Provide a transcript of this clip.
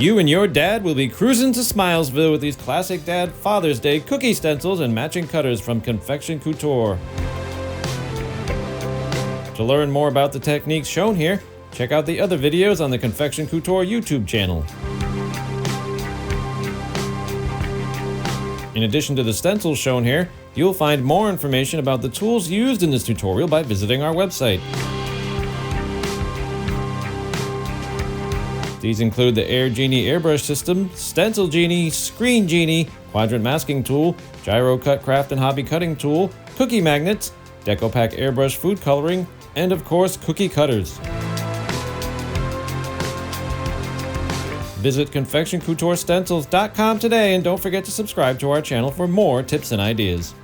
You and your dad will be cruising to Smilesville with these classic dad Father's Day cookie stencils and matching cutters from Confection Couture. To learn more about the techniques shown here, check out the other videos on the Confection Couture YouTube channel. In addition to the stencils shown here, you'll find more information about the tools used in this tutorial by visiting our website. These include the AirGenie airbrush system, Stencil Genie, Screen Genie, Quadrant Masking Tool, Gyro-Cut craft and hobby cutting tool, cookie magnets, DecoPac airbrush food coloring, and of course, cookie cutters. Visit ConfectionCoutureStencils.com today and don't forget to subscribe to our channel for more tips and ideas.